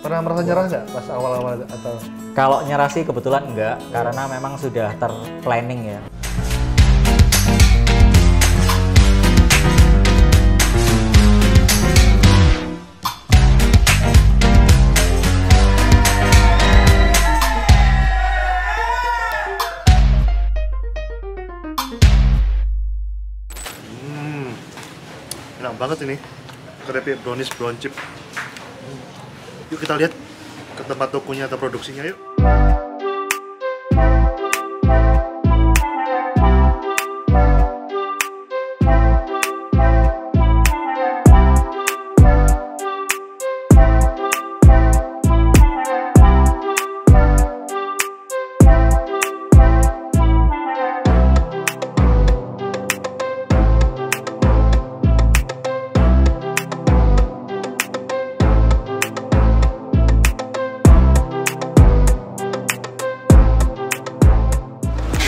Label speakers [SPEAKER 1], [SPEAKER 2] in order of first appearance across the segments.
[SPEAKER 1] Pernah merasa nyerah nggak pas awal-awal atau?
[SPEAKER 2] Kalau nyerah sih kebetulan enggak, karena memang sudah terplanning ya.
[SPEAKER 1] Enak banget ini keripik brownies brown chip. Yuk kita lihat ke tempat tokonya atau produksinya yuk.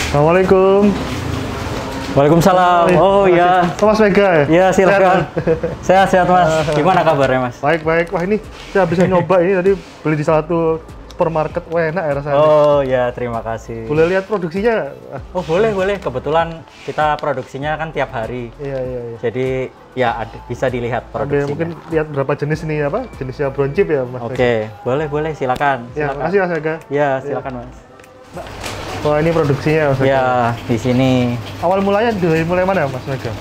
[SPEAKER 1] Assalamualaikum.
[SPEAKER 2] Waalaikumsalam. Oh iya.
[SPEAKER 1] Mas Mega ya?
[SPEAKER 2] Iya silakan. Sehat Mas. Gimana kabarnya Mas?
[SPEAKER 1] Baik. Wah ini saya bisa nyoba ini tadi beli di salah satu supermarket. Wah enak ya rasanya.
[SPEAKER 2] Oh ya terima kasih.
[SPEAKER 1] Boleh lihat produksinya?
[SPEAKER 2] Oh boleh. Kebetulan kita produksinya kan tiap hari.
[SPEAKER 1] Iya.
[SPEAKER 2] Jadi ya bisa dilihat produksinya.
[SPEAKER 1] Mungkin lihat berapa jenis nih apa? Jenisnya brown chip ya Mas?
[SPEAKER 2] Oke, boleh silakan.
[SPEAKER 1] Ya, makasih Mas Mega.
[SPEAKER 2] Ya silakan Mas.
[SPEAKER 1] Oh ini produksinya Mas Mega.
[SPEAKER 2] Ya di sini.
[SPEAKER 1] Awal mulanya dari mulai mana Mas Mega?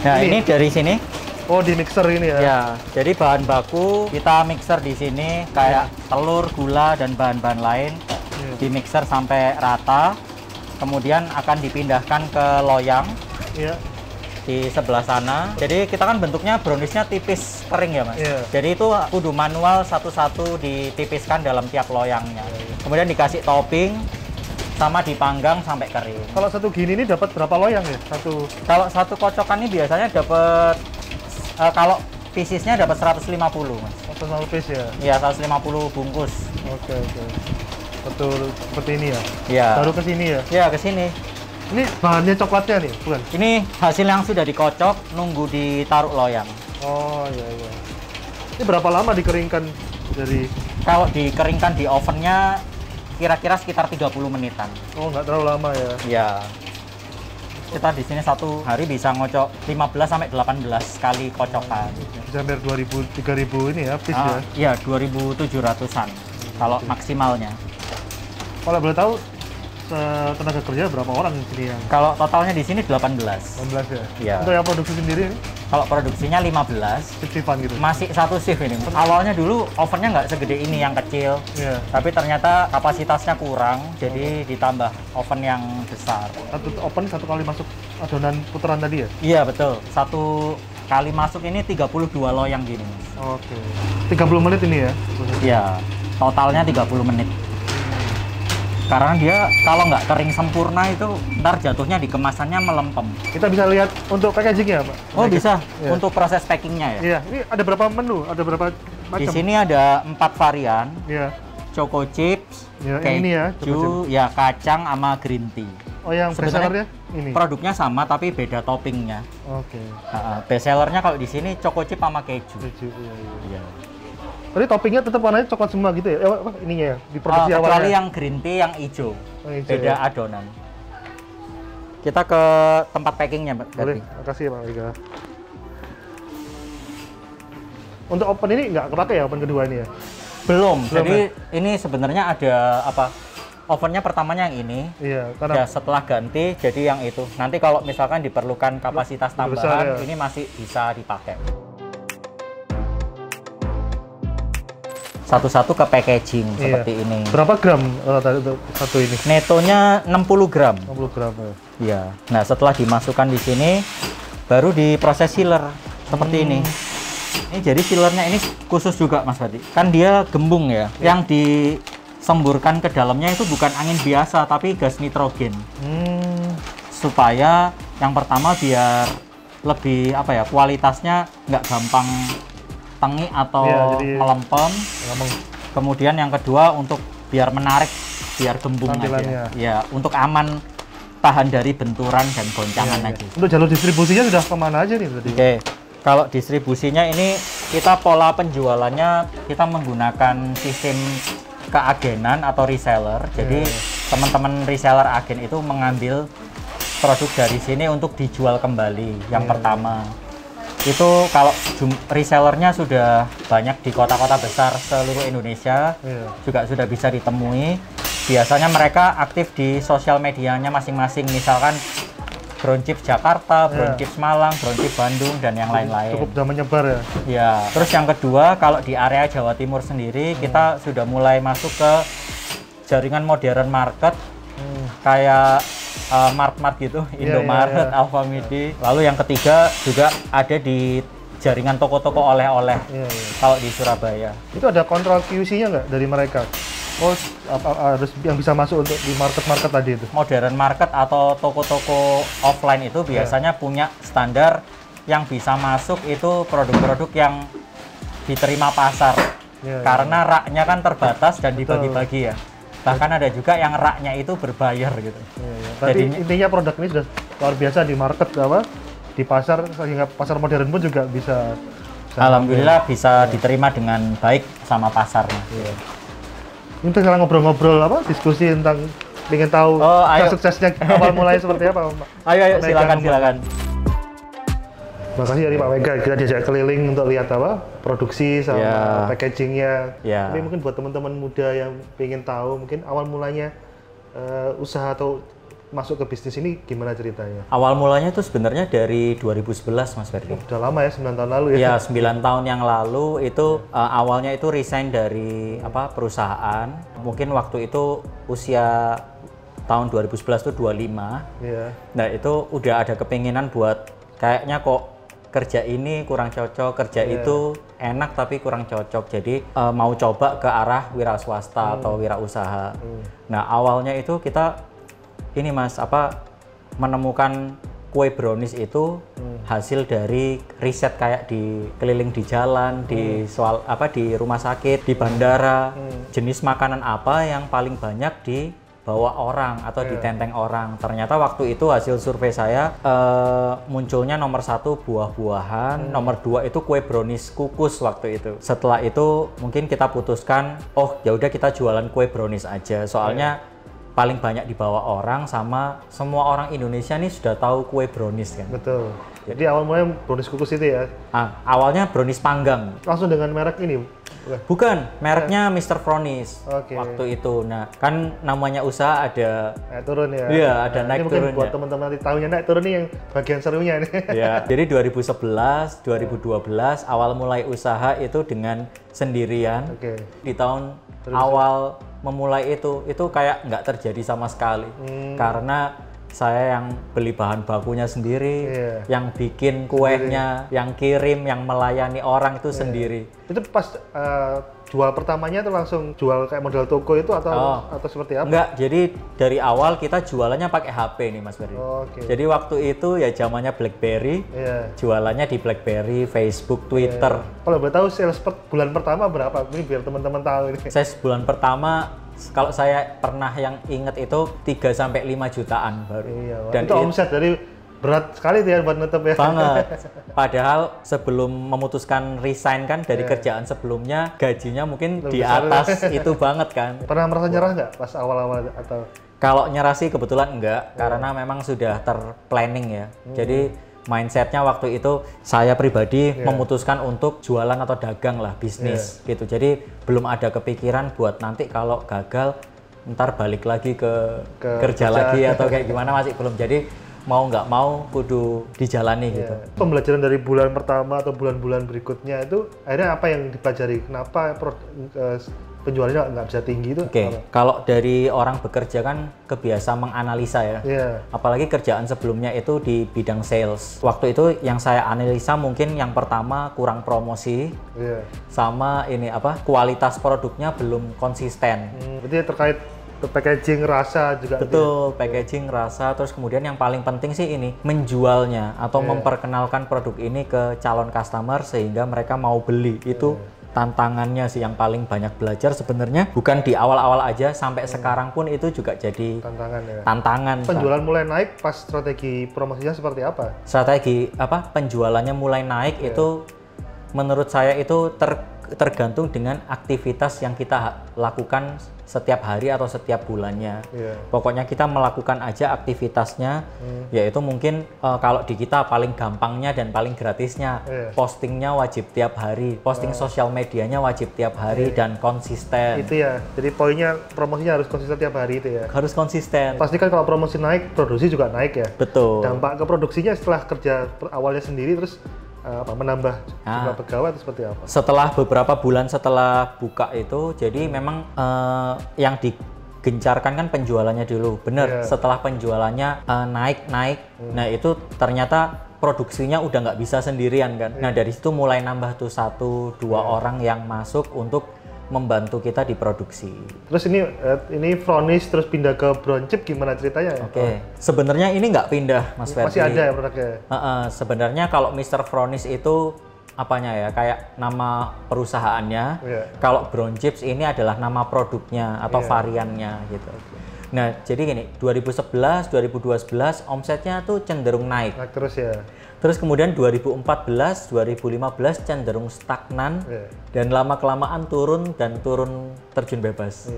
[SPEAKER 2] Nah ini dari sini.
[SPEAKER 1] Oh di mixer ini ya?
[SPEAKER 2] Ya, jadi bahan baku kita mixer di sini kayak telur, gula dan bahan-bahan lain di mixer sampai rata. Kemudian akan dipindahkan ke loyang di sebelah sana. Jadi kita kan bentuknya browniesnya tipis kering ya Mas. Jadi itu kudu manual satu-satu ditipiskan dalam tiap loyangnya. Kemudian dikasih topping sama dipanggang sampai kering.
[SPEAKER 1] Kalau satu gini ini dapat berapa loyang ya?
[SPEAKER 2] Kalau satu kocokan ini biasanya dapat kalau piecesnya dapat 150 Mas.
[SPEAKER 1] 150 piece ya?
[SPEAKER 2] Iya 150 bungkus.
[SPEAKER 1] Oke. Betul seperti ini ya?
[SPEAKER 2] Iya.
[SPEAKER 1] Baru ke sini ya?
[SPEAKER 2] Iya ke sini.
[SPEAKER 1] Ini bahannya coklatnya nih, bukan?
[SPEAKER 2] Ini hasil yang sudah dikocok, nunggu ditaruh loyang.
[SPEAKER 1] Oh iya. Ini berapa lama dikeringkan dari?
[SPEAKER 2] Kalau dikeringkan di ovennya kira-kira sekitar 30 menitan.
[SPEAKER 1] Oh nggak terlalu lama ya?
[SPEAKER 2] Iya. Kita di sini satu hari bisa ngocok 15 sampai 18 kali kocokan.
[SPEAKER 1] Bisa hampir 2.000 3.000 ini ya piece ya?
[SPEAKER 2] Iya 2.700-an kalau maksimalnya.
[SPEAKER 1] Kalau boleh tahu tenaga kerja berapa orang di sini yang?
[SPEAKER 2] Kalau totalnya di sini 18.
[SPEAKER 1] 18 ya?
[SPEAKER 2] Iya.
[SPEAKER 1] Untuk yang produksi sendiri?
[SPEAKER 2] Kalau produksinya 15.
[SPEAKER 1] Shift-shiftan gitu?
[SPEAKER 2] Masih satu shift ini. Awalnya dulu ovennya nggak segede ini yang kecil.
[SPEAKER 1] Iya.
[SPEAKER 2] Tapi ternyata kapasitasnya kurang, jadi ditambah oven yang besar.
[SPEAKER 1] Satu oven satu kali masuk adonan putaran tadi ya?
[SPEAKER 2] Iya betul. Satu kali masuk ini 32 loyang gini.
[SPEAKER 1] Oke. 30 menit ini ya?
[SPEAKER 2] Iya. Totalnya 30 menit. Karena dia kalau nggak kering sempurna itu ntar jatuhnya di kemasannya melempem.
[SPEAKER 1] Kita bisa lihat untuk packagingnya Pak?
[SPEAKER 2] Oh bisa, untuk proses packingnya ya?
[SPEAKER 1] Iya, ini ada berapa menu? Ada berapa macam?
[SPEAKER 2] Di sini ada 4 varian.
[SPEAKER 1] Iya.
[SPEAKER 2] Choco chips,
[SPEAKER 1] keju,
[SPEAKER 2] kacang sama green tea.
[SPEAKER 1] Oh yang bestsellernya ini?
[SPEAKER 2] Produknya sama tapi beda toppingnya.
[SPEAKER 1] Oke.
[SPEAKER 2] Bestsellernya kalau di sini choco chip sama keju.
[SPEAKER 1] Iya. Tadi toppingnya tetap warnanya coklat semua gitu ya? Ininya ya, di produksi awalnya?
[SPEAKER 2] Kecuali yang green tea yang hijau, beda adonan. Kita ke tempat packingnya Mbak.
[SPEAKER 1] Boleh, makasih ya Pak Mega. Untuk oven ini nggak kepake ya, oven kedua ini ya?
[SPEAKER 2] Belum jadi ini sebenarnya ada apa? Ovennya pertamanya yang ini,
[SPEAKER 1] karena
[SPEAKER 2] setelah ganti jadi yang itu. Nanti kalau misalkan diperlukan kapasitas tambahan, ini masih bisa dipakai. Satu-satu ke packaging seperti ini.
[SPEAKER 1] Berapa gram satu ini?
[SPEAKER 2] Netonya 60 gram.
[SPEAKER 1] 60 gram ya.
[SPEAKER 2] Iya. Nah, setelah dimasukkan di sini baru diproses sealer seperti ini. Ini jadi sealernya ini khusus juga Mas Fadi. Kan dia gembung ya. Yang disemburkan ke dalamnya itu bukan angin biasa tapi gas nitrogen. Supaya yang pertama biar lebih apa ya, kualitasnya nggak gampang tengi atau melempem. Kemudian yang kedua untuk biar menarik, biar gembung aja. Ya, untuk aman tahan dari benturan dan goncangan aja.
[SPEAKER 1] Untuk jalur distribusinya sudah kemana aja nih berarti?
[SPEAKER 2] Oke, Kalau distribusinya ini kita pola penjualannya kita menggunakan sistem keagenan atau reseller. Jadi teman-teman reseller agen itu mengambil produk dari sini untuk dijual kembali. Yang pertama itu kalau resellernya sudah banyak di kota-kota besar seluruh Indonesia, juga sudah bisa ditemui. Biasanya mereka aktif di sosial medianya masing-masing, misalkan Brown Chips Jakarta, Brown Chips Malang, Brown Chips Bandung, dan yang lain-lain.
[SPEAKER 1] Cukup udah menyebar ya?
[SPEAKER 2] Ya, terus yang kedua, kalau di area Jawa Timur sendiri, kita sudah mulai masuk ke jaringan modern market, kayak Mart-Mart gitu, Indomaret, Alfamidi. Lalu yang ketiga juga ada di jaringan toko-toko oleh-oleh kalau di Surabaya.
[SPEAKER 1] Itu ada kontrol QC-nya nggak dari mereka? Oh, harus yang bisa masuk untuk di market-market tadi itu?
[SPEAKER 2] Modern market atau toko-toko offline itu biasanya punya standar yang bisa masuk itu produk-produk yang diterima pasar. Karena raknya kan terbatas dan dibagi-bagi ya. Bahkan ada juga yang raknya itu berbayar gitu.
[SPEAKER 1] Berarti intinya produk ini sudah luar biasa di market apa? Di pasar, sehingga pasar modern pun juga bisa
[SPEAKER 2] alhamdulillah bisa diterima dengan baik sama pasarnya.
[SPEAKER 1] Ini sekarang ngobrol-ngobrol apa? Diskusi tentang ingin tahu suksesnya awal mulai seperti apa, Pak?
[SPEAKER 2] Ayo silakan.
[SPEAKER 1] Makasih dari Pak Mega, kita diajak keliling untuk lihat apa produksi sama packagingnya. Tapi mungkin buat teman-teman muda yang ingin tahu, mungkin awal mulanya usaha atau masuk ke bisnis ini gimana ceritanya?
[SPEAKER 2] Awal mulanya itu sebenarnya dari 2011 Mas Ferdi.
[SPEAKER 1] Udah lama ya, 9 tahun lalu ya?
[SPEAKER 2] Ya, 9 tahun yang lalu itu awalnya itu resign dari perusahaan. Mungkin waktu itu usia tahun 2011 itu 25. Nah itu udah ada kepinginan buat kayaknya kok kerja ini kurang cocok, kerja itu enak tapi kurang cocok. Jadi mau coba ke arah wira swasta atau wirausaha. Nah awalnya itu kita ini Mas menemukan kue brownies itu hasil dari riset kayak di keliling di jalan, di di rumah sakit, di bandara, jenis makanan apa yang paling banyak dibawa orang atau ditenteng orang. Ternyata waktu itu hasil survei saya munculnya nomor 1 buah-buahan, nomor 2 itu kue brownies kukus waktu itu. Setelah itu mungkin kita putuskan, oh ya udah kita jualan kue brownies aja. Soalnya paling banyak dibawa orang sama semua orang Indonesia nih sudah tahu kue brownies kan.
[SPEAKER 1] Betul. Jadi awal mulanya brownies kukus itu ya?
[SPEAKER 2] Awalnya brownies panggang.
[SPEAKER 1] Langsung dengan merek ini?
[SPEAKER 2] Bukan, mereknya Mr. Brownies waktu itu. Nah, kan namanya usaha ada
[SPEAKER 1] naik turun ya?
[SPEAKER 2] Iya, ada naik turunnya.
[SPEAKER 1] Mungkin buat teman-teman nanti tahunya naik turun nih yang bagian serunya nih.
[SPEAKER 2] Ya, jadi 2011, 2012 awal mulai usaha itu dengan sendirian. Di tahun awal memulai itu kayak nggak terjadi sama sekali karena saya yang beli bahan bakunya sendiri, yang bikin kuenya, yang kirim, yang melayani orang itu sendiri. Itu
[SPEAKER 1] pas jual pertamanya itu langsung jual kayak model toko itu atau seperti apa?
[SPEAKER 2] Enggak, jadi dari awal kita jualannya pakai HP nih Mas Ferdi. Jadi waktu itu ya zamannya BlackBerry, jualannya di BlackBerry, Facebook, Twitter.
[SPEAKER 1] Kalau boleh tahu sales bulan pertama berapa? Ini biar teman-teman tahu ini.
[SPEAKER 2] Sales bulan pertama kalau saya pernah yang inget itu 3-5 jutaan baru.
[SPEAKER 1] Dan itu omset dari berat sekali tuh ya buat nutup ya.
[SPEAKER 2] Banget. Padahal sebelum memutuskan resign kan dari kerjaan sebelumnya gajinya mungkin lebih di atas itu banget kan.
[SPEAKER 1] Pernah merasa nyerah nggak pas awal-awal atau?
[SPEAKER 2] Kalau nyerah sih kebetulan enggak, karena memang sudah terplanning ya. Jadi mindsetnya waktu itu saya pribadi memutuskan untuk jualan atau dagang lah, bisnis gitu. Jadi belum ada kepikiran buat nanti kalau gagal ntar balik lagi ke kerja lagi atau kayak gimana, masih belum. Jadi mau nggak mau kudu dijalani gitu.
[SPEAKER 1] Pembelajaran dari bulan pertama atau bulan-bulan berikutnya itu akhirnya apa yang dipelajari? Kenapa penjualannya nggak bisa tinggi itu?
[SPEAKER 2] Kalau dari orang bekerja kan kebiasa menganalisa ya. Apalagi kerjaan sebelumnya itu di bidang sales. Waktu itu yang saya analisa mungkin yang pertama kurang promosi, sama ini kualitas produknya belum konsisten.
[SPEAKER 1] Berarti terkait packaging, rasa juga.
[SPEAKER 2] Betul, packaging, rasa, terus kemudian yang paling penting sih ini menjualnya atau memperkenalkan produk ini ke calon customer sehingga mereka mau beli. Itu tantangannya sih yang paling banyak belajar sebenarnya bukan di awal-awal aja, sampai sekarang pun itu juga jadi
[SPEAKER 1] tantangan ya.
[SPEAKER 2] Tantangan.
[SPEAKER 1] Penjualan mulai naik pas strategi promosinya seperti apa?
[SPEAKER 2] Strategi apa? Penjualannya mulai naik itu menurut saya itu tergantung dengan aktivitas yang kita lakukan setiap hari atau setiap bulannya. Pokoknya kita melakukan aja aktivitasnya, yaitu mungkin kalau di kita paling gampangnya dan paling gratisnya, postingnya wajib tiap hari, posting sosial medianya wajib tiap hari dan konsisten.
[SPEAKER 1] Itu ya, jadi poinnya promosinya harus konsisten tiap hari itu ya?
[SPEAKER 2] Harus konsisten.
[SPEAKER 1] Pasti kan kalau promosi naik, produksi juga naik ya?
[SPEAKER 2] Betul.
[SPEAKER 1] Dampak ke produksinya setelah kerja awalnya sendiri terus menambah jumlah pegawai atau seperti apa? Setelah
[SPEAKER 2] beberapa bulan setelah buka itu, jadi memang yang digencarkan kan penjualannya dulu, bener. Setelah penjualannya naik, nah itu ternyata produksinya udah nggak bisa sendirian kan. Nah dari situ mulai nambah tuh 1-2 orang yang masuk untuk membantu kita di produksi.
[SPEAKER 1] Terus ini Fronish terus pindah ke Brown Chip gimana ceritanya?
[SPEAKER 2] Oke. Sebenarnya ini nggak pindah, Mas Ferdi.
[SPEAKER 1] Masih ada ya produknya?
[SPEAKER 2] Sebenarnya kalau Mr. Fronish itu apanya ya, kayak nama perusahaannya. Kalau Brown Chips ini adalah nama produknya atau variannya gitu. Nah, jadi gini, 2011, 2012 omsetnya tuh cenderung naik.
[SPEAKER 1] Naik terus ya.
[SPEAKER 2] Terus kemudian 2014, 2015 cenderung stagnan dan lama-kelamaan turun terjun bebas.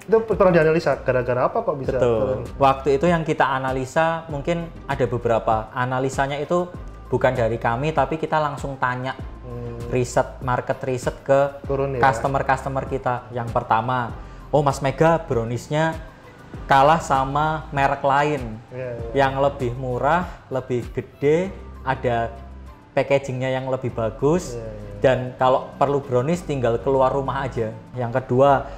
[SPEAKER 1] Itu pernah dianalisa gara-gara apa kok bisa turun?
[SPEAKER 2] Waktu itu yang kita analisa mungkin ada beberapa. Analisanya itu bukan dari kami, tapi kita langsung tanya market research ke customer kita. Yang pertama, oh Mas Mega browniesnya kalah sama merek lain yang lebih murah, lebih gede, ada packagingnya yang lebih bagus, dan kalau perlu brownies tinggal keluar rumah aja. Yang kedua,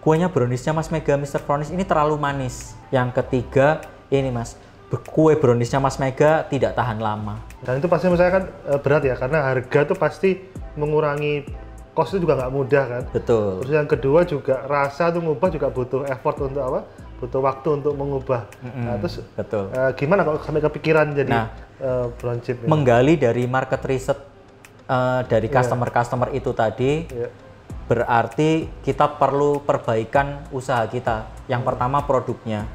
[SPEAKER 2] kuenya browniesnya Mas Mega Mr. Fronish ini terlalu manis. Yang ketiga, ini Mas, kue browniesnya Mas Mega tidak tahan lama.
[SPEAKER 1] Dan itu pasti misalnya kan berat ya, karena harga tuh pasti mengurangi cost itu juga nggak mudah kan.
[SPEAKER 2] Betul.
[SPEAKER 1] Terus yang kedua juga rasa tuh ngubah juga butuh effort untuk apa? Butuh waktu untuk mengubah. Nah, terus gimana kalau sampai kepikiran jadi Brown Chip?
[SPEAKER 2] Menggali dari market research dari customer itu tadi, berarti kita perlu perbaikan usaha kita. Yang pertama produknya.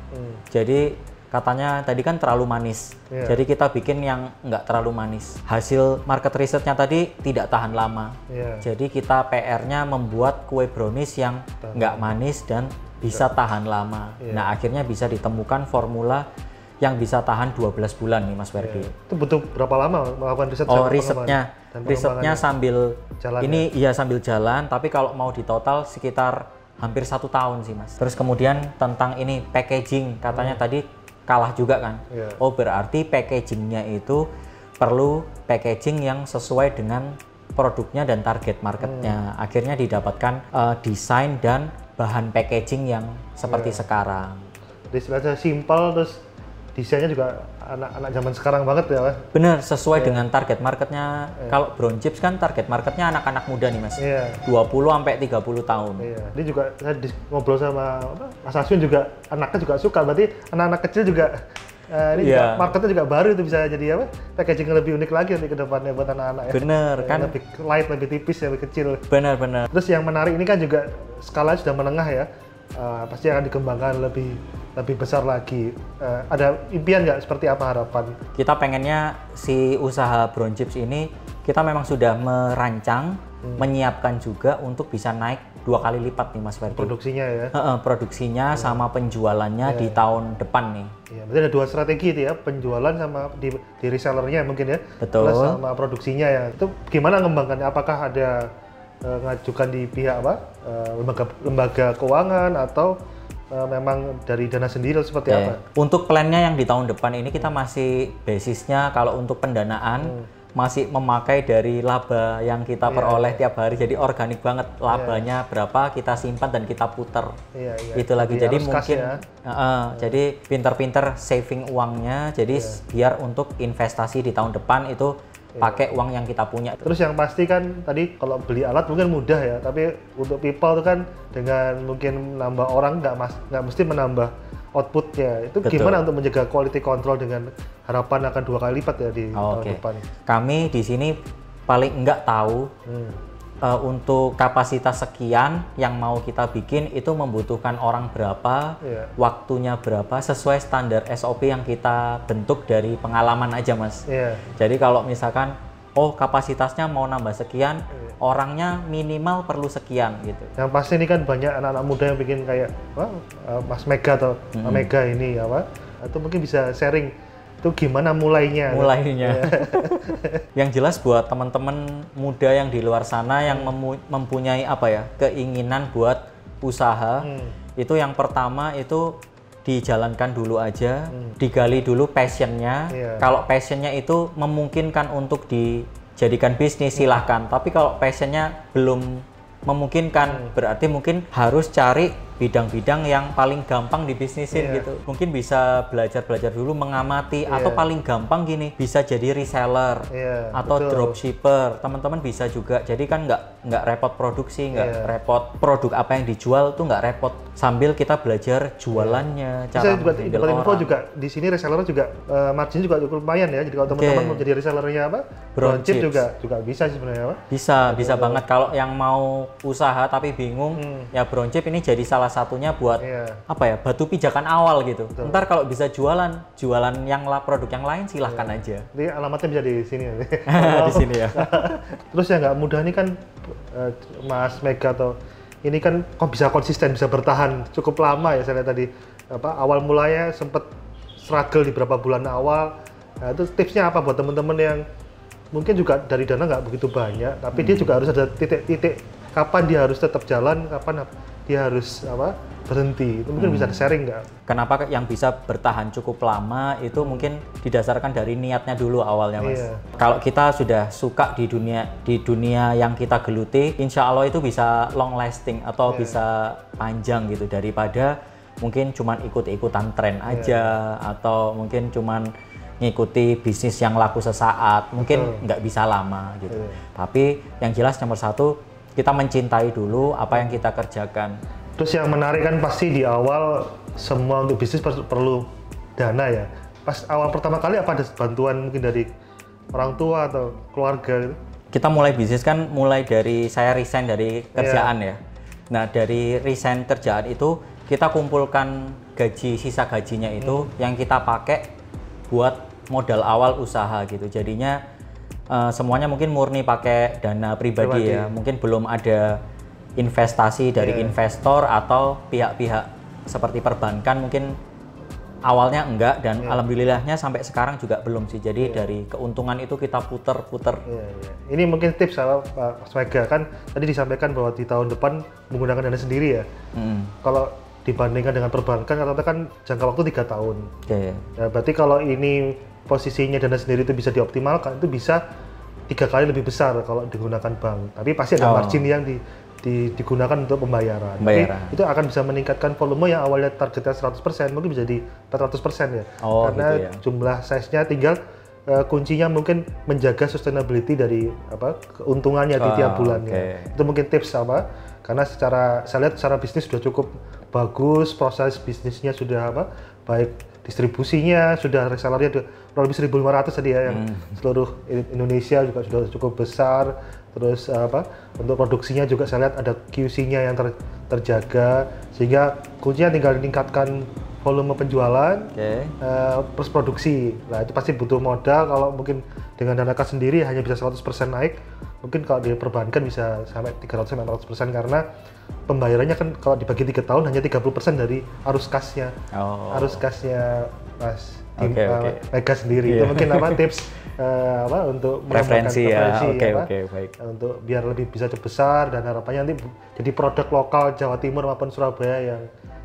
[SPEAKER 2] Jadi katanya tadi kan terlalu manis. Jadi kita bikin yang nggak terlalu manis. Hasil market research-nya tadi tidak tahan lama. Jadi kita PR-nya membuat kue brownies yang nggak manis dan bisa tahan lama. Nah akhirnya bisa ditemukan formula yang bisa tahan 12 bulan nih Mas Ferdi.
[SPEAKER 1] Itu butuh berapa lama melakukan riset?
[SPEAKER 2] Risetnya sambil jalan sambil jalan, tapi kalau mau di total sekitar hampir 1 tahun sih Mas. Terus kemudian tentang ini packaging, katanya tadi kalah juga kan. Oh berarti packagingnya itu perlu packaging yang sesuai dengan produknya dan target marketnya. Akhirnya didapatkan desain dan bahan packaging yang seperti sekarang.
[SPEAKER 1] Istilahnya simpel, terus desainnya juga anak-anak zaman sekarang banget ya.
[SPEAKER 2] Bener, sesuai dengan target marketnya. Kalau Brown Chips kan target marketnya anak-anak muda nih Mas, 20-30 tahun.
[SPEAKER 1] Ini juga saya ngobrol sama Mas Aswin juga, anaknya juga suka, berarti anak-anak kecil juga ini juga marketnya juga baru itu bisa jadi apa? Packaging yang lebih unik lagi nanti ke depannya buat anak-anak ya.
[SPEAKER 2] Bener kan?
[SPEAKER 1] Lebih light, lebih tipis, lebih kecil.
[SPEAKER 2] Bener.
[SPEAKER 1] Terus yang menarik ini kan juga skalanya sudah menengah ya. Pasti akan dikembangkan lebih besar lagi. Ada impian nggak, seperti apa harapan?
[SPEAKER 2] Kita pengennya si usaha Brown Chips ini kita memang sudah merancang, menyiapkan juga untuk bisa naik 2 kali lipat nih Mas Ferdi.
[SPEAKER 1] Produksinya ya?
[SPEAKER 2] Produksinya sama penjualannya di tahun depan nih.
[SPEAKER 1] Iya, berarti ada 2 strategi itu ya, penjualan sama di resellernya mungkin ya?
[SPEAKER 2] Betul.
[SPEAKER 1] Plus sama produksinya ya. Itu gimana ngembangkannya? Apakah ada ngajukan di pihak lembaga keuangan atau memang dari dana sendiri seperti apa?
[SPEAKER 2] Untuk plannya yang di tahun depan ini kita masih basisnya kalau untuk pendanaan masih memakai dari laba yang kita peroleh tiap hari, jadi organik banget labanya berapa kita simpan dan kita putar. Itu lagi jadi mungkin jadi pinter-pinter saving uangnya, jadi biar untuk investasi di tahun depan itu pakai uang yang kita punya.
[SPEAKER 1] Terus yang pasti kan tadi kalau beli alat mungkin mudah ya, tapi untuk people itu kan dengan mungkin nambah orang nggak mesti menambah outputnya. Itu gimana untuk menjaga quality control dengan harapan akan 2 kali lipat ya di tahun depan?
[SPEAKER 2] Kami di sini paling enggak tahu untuk kapasitas sekian yang mau kita bikin itu membutuhkan orang berapa, waktunya berapa, sesuai standar SOP yang kita bentuk dari pengalaman aja Mas. Jadi kalau misalkan kapasitasnya mau nambah sekian, orangnya minimal perlu sekian gitu.
[SPEAKER 1] Yang pasti ini kan banyak anak-anak muda yang bikin kayak Mas Mega atau Mega ini apa, atau mungkin bisa sharing itu gimana mulainya.
[SPEAKER 2] Yang jelas buat teman-teman muda yang di luar sana yang mempunyai keinginan buat usaha, itu yang pertama itu dijalankan dulu aja, digali dulu passionnya. Kalau passionnya itu memungkinkan untuk dijadikan bisnis, silahkan. Tapi kalau passionnya belum memungkinkan, berarti mungkin harus cari bidang-bidang yang paling gampang dibisnisin gitu. Mungkin bisa belajar dulu, mengamati, atau paling gampang gini, bisa jadi reseller atau dropshipper. Teman-teman bisa juga. Jadi kan nggak repot produksi, nggak repot produk apa yang dijual tuh nggak repot. Sambil kita belajar jualannya, cara
[SPEAKER 1] mengambil info juga di sini reseller juga margin juga cukup lumayan ya. Jadi kalau teman-teman mau jadi resellernya dropship juga bisa sih sebenarnya
[SPEAKER 2] Bisa banget. Kalau yang mau usaha tapi bingung, ya dropship ini jadi salah satunya buat batu pijakan awal gitu. Ntar kalau bisa jualan yang produk yang lain silahkan aja.
[SPEAKER 1] Jadi alamatnya bisa di sini.
[SPEAKER 2] Di sini ya.
[SPEAKER 1] Terus yang nggak mudah ini kan Mas Mega atau ini kan kok bisa konsisten, bisa bertahan cukup lama ya. Saya lihat tadi awal mulanya sempat struggle di beberapa bulan awal. Nah, itu tipsnya apa buat teman-teman yang mungkin juga dari dana nggak begitu banyak, tapi dia juga harus ada titik-titik kapan dia harus tetap jalan, kapan dia harus berhenti. Itu mungkin bisa sharing nggak?
[SPEAKER 2] Kenapa yang bisa bertahan cukup lama itu mungkin didasarkan dari niatnya dulu awalnya Mas. Kalau kita sudah suka di dunia yang kita geluti, insya Allah itu bisa long lasting atau bisa panjang gitu, daripada mungkin cuman ikut-ikutan tren aja atau mungkin cuman ngikuti bisnis yang laku sesaat, mungkin nggak bisa lama gitu. Tapi yang jelas nomor satu, kita mencintai dulu apa yang kita kerjakan.
[SPEAKER 1] Terus yang menarik kan pasti di awal semua untuk bisnis perlu dana ya. Pas awal pertama kali apa ada bantuan mungkin dari orang tua atau keluarga?
[SPEAKER 2] Kita mulai bisnis kan mulai dari saya resign dari kerjaan ya. Nah dari resign kerjaan itu kita kumpulkan sisa gajinya itu yang kita pakai buat modal awal usaha gitu. Jadinya semuanya mungkin murni pakai dana pribadi ya. Mungkin belum ada investasi dari investor atau pihak-pihak seperti perbankan, mungkin awalnya enggak, dan alhamdulillahnya sampai sekarang juga belum sih. Jadi dari keuntungan itu kita puter-puter.
[SPEAKER 1] Ini mungkin tips sama Pak Mega, kan tadi disampaikan bahwa di tahun depan menggunakan dana sendiri ya. Kalau dibandingkan dengan perbankan rata-rata kan jangka waktu 3 tahun. Ya, berarti kalau ini posisinya dana sendiri itu bisa dioptimalkan, itu bisa 3 kali lebih besar kalau digunakan bank. Tapi pasti ada margin yang digunakan untuk pembayaran. Tapi itu akan bisa meningkatkan volume yang awalnya targetnya 100%, mungkin bisa di 400% ya. Karena gitu ya. Jumlah size-nya tinggal kuncinya mungkin menjaga sustainability dari keuntungannya di tiap bulannya. Itu mungkin tips karena saya lihat secara bisnis sudah cukup bagus, proses bisnisnya sudah baik distribusinya, sudah resellernya kurang lebih 1.500 tadi ya, yang seluruh Indonesia juga sudah cukup besar. Terus untuk produksinya juga saya lihat ada QC-nya yang terjaga, sehingga kuncinya tinggal meningkatkan volume penjualan, terus produksi. Nah itu pasti butuh modal. Kalau mungkin dengan dana kas sendiri hanya bisa 100% naik, mungkin kalau di perbankan bisa sampai 300-400%, karena pembayarannya kan kalau dibagi 3 tahun hanya 30% dari arus kasnya. Arus kasnya Mas Mega sendiri. Itu mungkin tips untuk
[SPEAKER 2] referensi ya. Baik.
[SPEAKER 1] Untuk biar lebih bisa besar, dan harapannya nanti jadi produk lokal Jawa Timur maupun Surabaya yang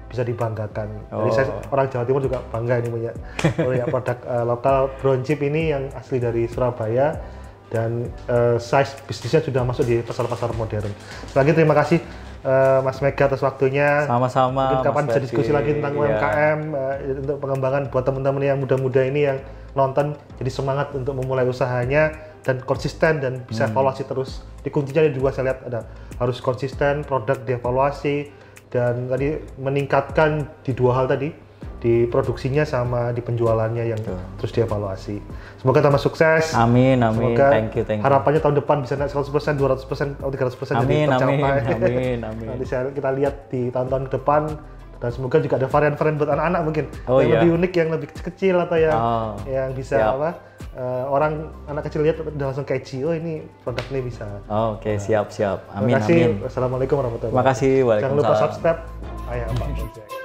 [SPEAKER 1] bisa dibanggakan. Jadi saya orang Jawa Timur juga bangga ini punya produk lokal dropship ini yang asli dari Surabaya, dan size bisnisnya sudah masuk di pasar-pasar modern. Lagi terima kasih Mas Mega atas waktunya.
[SPEAKER 2] Sama-sama.
[SPEAKER 1] Mungkin kapan bisa diskusi lagi tentang UMKM untuk pengembangan buat teman-teman yang muda-muda ini yang nonton, jadi semangat untuk memulai usahanya dan konsisten dan bisa evaluasi terus. Di kuncinya juga saya lihat ada harus konsisten, produk dievaluasi, dan tadi meningkatkan di 2 hal tadi, di produksinya sama di penjualannya yang terus dievaluasi. Semoga tambah sukses.
[SPEAKER 2] Amin, amin.
[SPEAKER 1] Semoga
[SPEAKER 2] thank you.
[SPEAKER 1] harapannya tahun depan bisa naik 100%, 200%, atau 300%
[SPEAKER 2] amin,
[SPEAKER 1] jadi tercapai.
[SPEAKER 2] Amin.
[SPEAKER 1] Nanti kita lihat di tahun-tahun ke depan, dan semoga juga ada varian-varian buat anak-anak mungkin yang lebih unik, yang lebih kecil atau yang bisa orang anak kecil lihat udah langsung catchy, oh ini produk ini bisa.
[SPEAKER 2] Oke, siap. Amin,
[SPEAKER 1] terima kasih.
[SPEAKER 2] amin.
[SPEAKER 1] Wassalamualaikum warahmatullahi
[SPEAKER 2] wabarakatuh. Terima kasih.
[SPEAKER 1] Jangan lupa subscribe. Ayah Pak Project.